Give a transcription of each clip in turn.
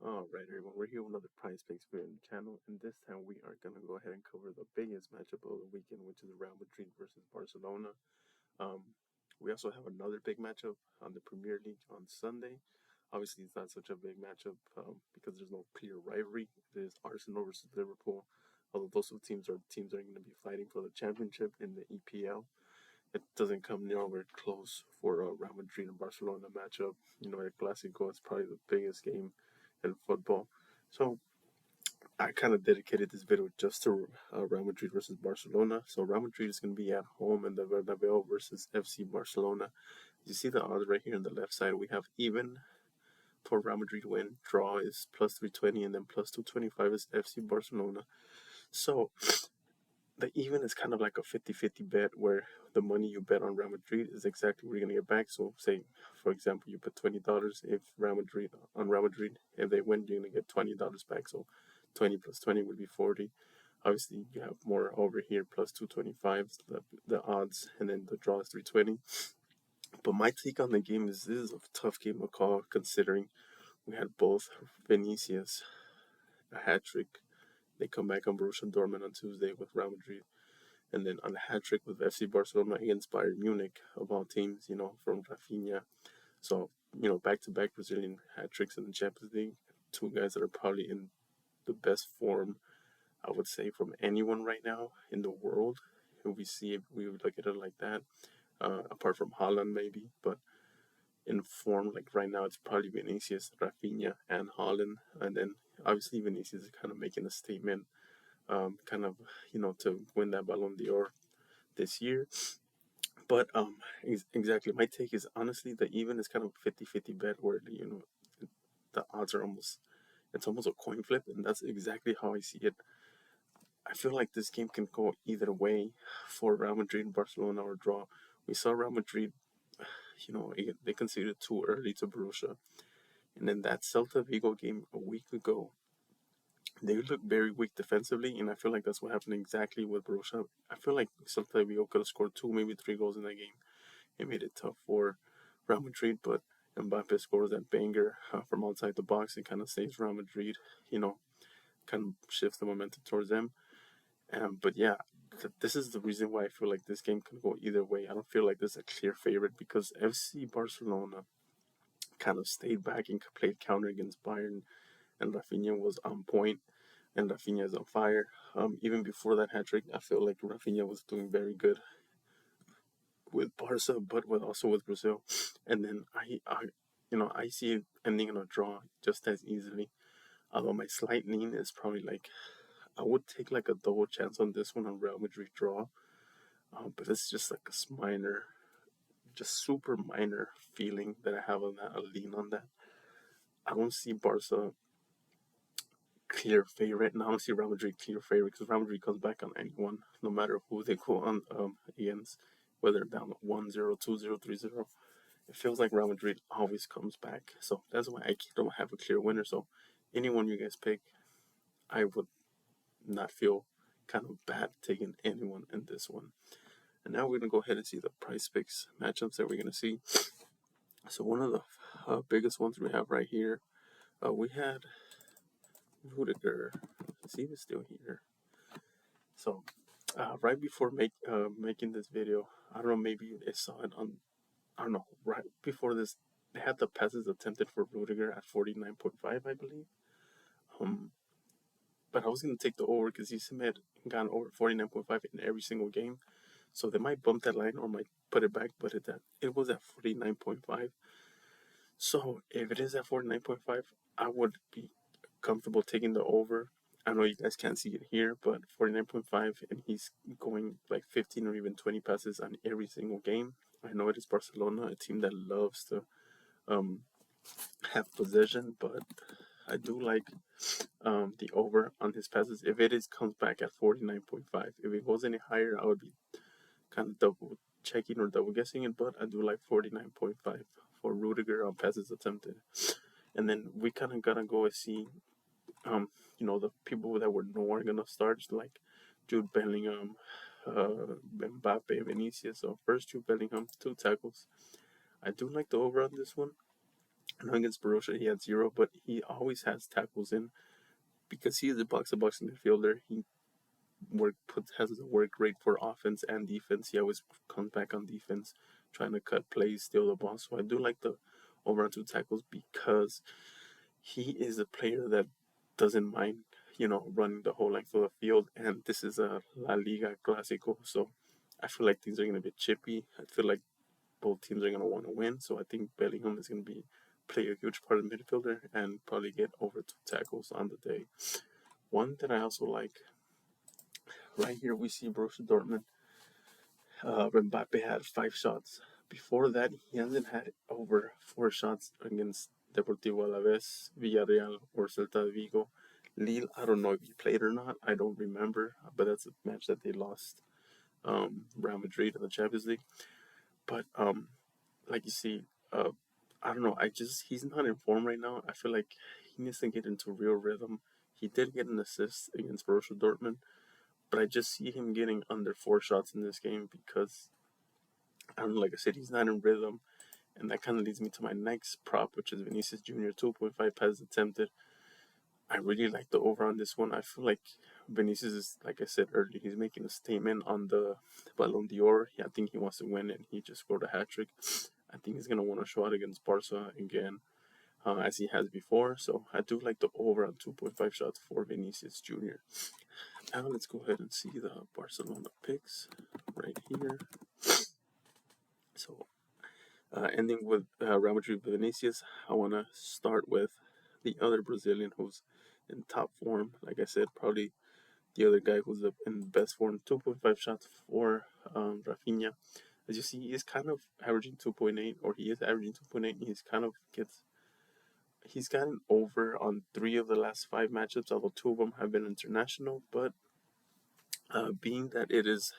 Alright everyone, we're here with another PrizePicks video on the channel, and this time we are going to go ahead and cover the biggest matchup of the weekend, which is Real Madrid versus Barcelona. We also have another big matchup on the Premier League on Sunday. Obviously, it's not such a big matchup because there's no clear rivalry. There's Arsenal versus Liverpool, although those two teams are going to be fighting for the championship in the EPL. It doesn't come nowhere close for a Real Madrid and Barcelona matchup. You know, El CLASICO is probably the biggest game in football. So I kind of dedicated this video just to Real Madrid versus Barcelona. So Real Madrid is going to be at home in the Bernabeu versus FC Barcelona. You see the odds right here on the left side. We have even for Real Madrid win. Draw is plus 320, and then plus 225 is FC Barcelona. So the even is kind of like a 50-50 bet where the money you bet on Real Madrid is exactly what you're gonna get back. So say, for example, you put $20 if Real Madrid if they win, you're gonna get $20 back. So 20 plus 20 would be 40. Obviously, you have more over here plus 225 the odds, and then the draw is 320. But my take on the game is this is a tough game to call considering we had both Vinicius a hat trick. They come back on Borussia Dortmund on Tuesday with Real Madrid, and then on a hat trick with FC Barcelona against Bayern Munich, of all teams, from Rafinha. So, back to back Brazilian hat tricks in the Champions League. Two guys that are probably in the best form, I would say, from anyone right now in the world. If we would look at it like that, apart from Haaland maybe, but in form, like right now, it's probably Vinicius, Rafinha, and Haaland. And then obviously Vinicius is kind of making a statement, to win that Ballon d'Or this year. But exactly, my take is honestly the even is kind of 50-50 bet where the odds are it's almost a coin flip, and that's exactly how I see it. I feel like this game can go either way for Real Madrid and Barcelona or draw. We saw Real Madrid, they conceded too early to Borussia, and then that Celta Vigo game a week ago, they look very weak defensively, and I feel like that's what happened exactly with Borussia. I feel like Celta Vigo could have scored 2, maybe 3 goals in that game. It made it tough for Real Madrid, but Mbappe scores that banger from outside the box and kind of saves Real Madrid, kind of shifts the momentum towards them. But yeah, this is the reason why I feel like this game can go either way. I don't feel like there's a clear favorite because FC Barcelona kind of stayed back and played counter against Bayern, and Rafinha was on point, and Rafinha is on fire. Even before that hat trick, I feel like Rafinha was doing very good with Barca, but also with Brazil. And then I see it ending in a draw just as easily. Although my slight lean is probably like I would take like a double chance on this one on Real Madrid draw, but it's just like a minor, just super minor feeling that I have on that. A lean on that. I don't see Barca clear favorite, and I don't see Real Madrid clear favorite because Real Madrid comes back on anyone, no matter who they go on against, whether down 1-0, 2-0, 3-0. It feels like Real Madrid always comes back. So that's why I don't have a clear winner. So anyone you guys pick, I would not feel kind of bad taking anyone in this one. And now we're going to go ahead and see the PrizePicks matchups that we're going to see. So one of the biggest ones we have right here, we had Rudiger. See if it's still here. So right before making this video, I don't know, maybe you saw it on, I don't know, right before this, they had the passes attempted for Rudiger at 49.5, I believe. But I was going to take the over because he's gone over 49.5 in every single game. So they might bump that line or might put it back, but it was at 49.5. So if it is at 49.5, I would be comfortable taking the over. I know you guys can't see it here, but 49.5, and he's going like 15 or even 20 passes on every single game. I know it is Barcelona, a team that loves to have possession, but I do like the over on his passes. If it comes back at 49.5, if it goes any higher, I would be kind of double checking or double guessing it, but I do like 49.5 for Rudiger on passes attempted. And then we kind of gotta go and see, the people that were gonna start, like Jude Bellingham, Mbappe, Vinicius. So first Jude Bellingham, 2 tackles. I do like the over on this one. Now against Borussia, he had zero, but he always has tackles in because he is a box-to-box midfielder. He has a work rate for offense and defense. He always comes back on defense, trying to cut plays, steal the ball. So I do like the over on two tackles because he is a player that doesn't mind, running the whole length of the field. And this is a La Liga Clasico, so I feel like things are going to be chippy. I feel like both teams are going to want to win. So I think Bellingham is going to be play a huge part of the midfielder and probably get over two tackles on the day. One that I also like, right here we see Borussia Dortmund. Mbappe had 5 shots. Before that, he hasn't had over 4 shots against Deportivo Alaves, Villarreal, or Celta de Vigo. Lille, I don't know if he played or not. I don't remember, but that's a match that they lost. Real Madrid in the Champions League. But like you see, I don't know. He's not in form right now. I feel like he needs to get into real rhythm. He did get an assist against Borussia Dortmund, but I just see him getting under 4 shots in this game because I don't know. Like I said, he's not in rhythm, and that kind of leads me to my next prop, which is Vinicius Jr. 2.5 passes attempted. I really like the over on this one. I feel like Vinicius is, like I said earlier, he's making a statement on the Ballon d'Or. I think he wants to win, and he just scored a hat trick. I think he's gonna want to show out against Barca again, as he has before. So I do like the over on 2.5 shots for Vinicius Jr. Now let's go ahead and see the Barcelona picks right here. So ending with Real Madrid Vinicius, I want to start with the other Brazilian who's in top form. Like I said, probably the other guy who's in best form. 2.5 shots for Rafinha. As you see, he is kind of averaging 2.8, or he is averaging 2.8. He's gotten over on 3 of the last 5 matchups, although 2 of them have been international. But being that it is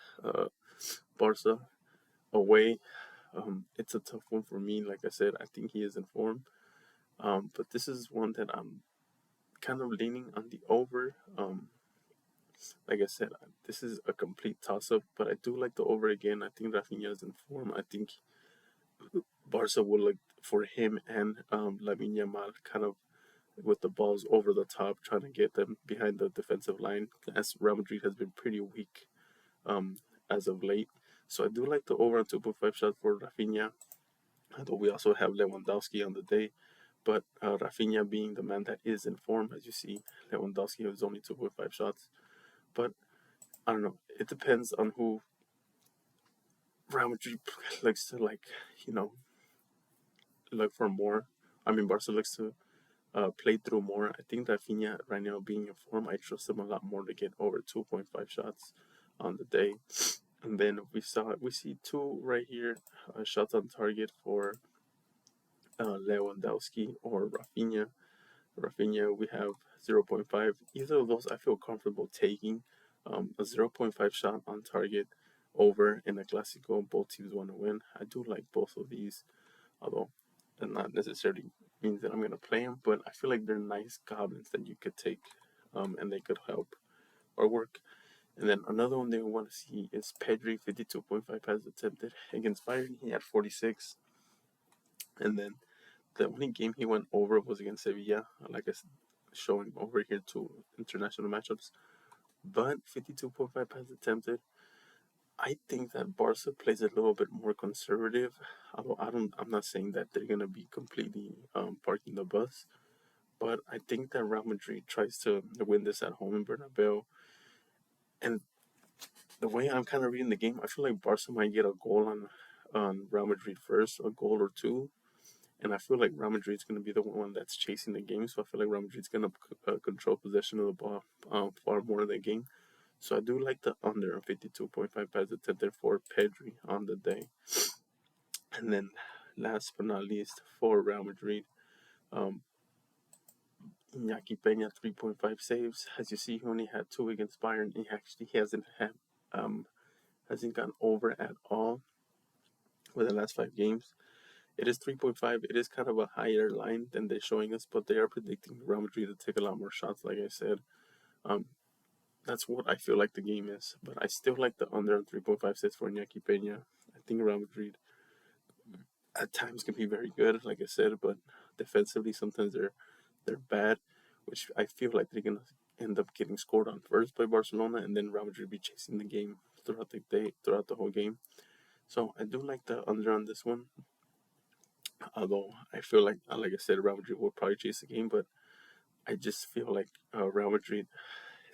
Barca away, it's a tough one for me. Like I said, I think he is in form. But this is one that I'm kind of leaning on the over. Like I said, this is a complete toss up, but I do like the over again. I think Rafinha is in form. I think Barca will look for him and Lamine Yamal kind of with the balls over the top, trying to get them behind the defensive line, as Real Madrid has been pretty weak as of late. So I do like the over on 2.5 shots for Rafinha, although we also have Lewandowski on the day. But Rafinha being the man that is in form, as you see, Lewandowski has only 2.5 shots. But I don't know. It depends on who Real Madrid likes to you know, look for more. I mean, Barca likes to play through more. I think Rafinha right now being in form, I trust him a lot more to get over 2.5 shots on the day. And then we see two right here, shots on target for Lewandowski or Rafinha. Rafinha, we have 0.5. Either of those I feel comfortable taking. A 0.5 shot on target over in a Clasico. Both teams want to win. I do like both of these, although that not necessarily means that I'm going to play them, but I feel like they're nice goblins that you could take, and they could help or work. And then another one they want to see is Pedri, 52.5 passes attempted against Bayern. He had 46. And then the only game he went over was against Sevilla, like I said, showing over here to international matchups. But 52.5 passes attempted. I think that Barca plays a little bit more conservative. Although I'm not saying that they're gonna be completely parking the bus. But I think that Real Madrid tries to win this at home in Bernabeu. And the way I'm kind of reading the game, I feel like Barca might get a goal on Real Madrid first, a goal or two. And I feel like Real Madrid's going to be the one that's chasing the game. So I feel like Real Madrid's going to control possession of the ball far more in the game. So I do like the under 52.5 passes attempted for Pedri on the day. And then last but not least for Real Madrid, um, Iñaki Peña 3.5 saves. As you see, he only had 2 against Bayern. He hasn't gone over at all with the last 5 games. It is 3.5. It is kind of a higher line than they're showing us, but they are predicting Real Madrid to take a lot more shots, like I said. Um, that's what I feel like the game is. But I still like the under 3.5 sets for Iñaki Peña. I think Real Madrid at times can be very good, like I said, but defensively. Sometimes they're bad, which I feel like they're gonna end up getting scored on first by Barcelona, and then Real Madrid be chasing the game throughout the day, throughout the whole game. So I do like the under on this one. Although I feel like I said, Real Madrid will probably chase the game, but I just feel like Real Madrid,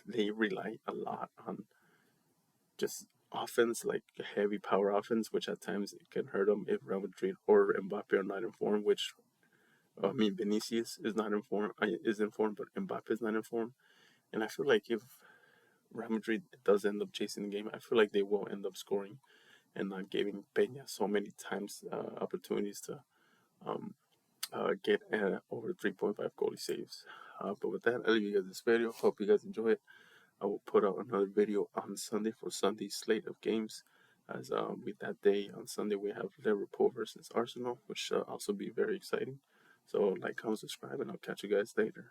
they rely a lot on just offense, like heavy power offense, which at times it can hurt them if Real Madrid or Mbappe are not informed. Which I mean, Vinicius is not informed, is informed, but Mbappe is not informed. And I feel like if Real Madrid does end up chasing the game, I feel like they will end up scoring and not giving Peña so many times opportunities to um, get over 3.5 goalie saves. But with that, I'll leave you guys this video. Hope you guys enjoy it. I will put out another video on Sunday for Sunday's slate of games. As with that day on Sunday, we have Liverpool versus Arsenal, which should also be very exciting. So, like, comment, subscribe, and I'll catch you guys later.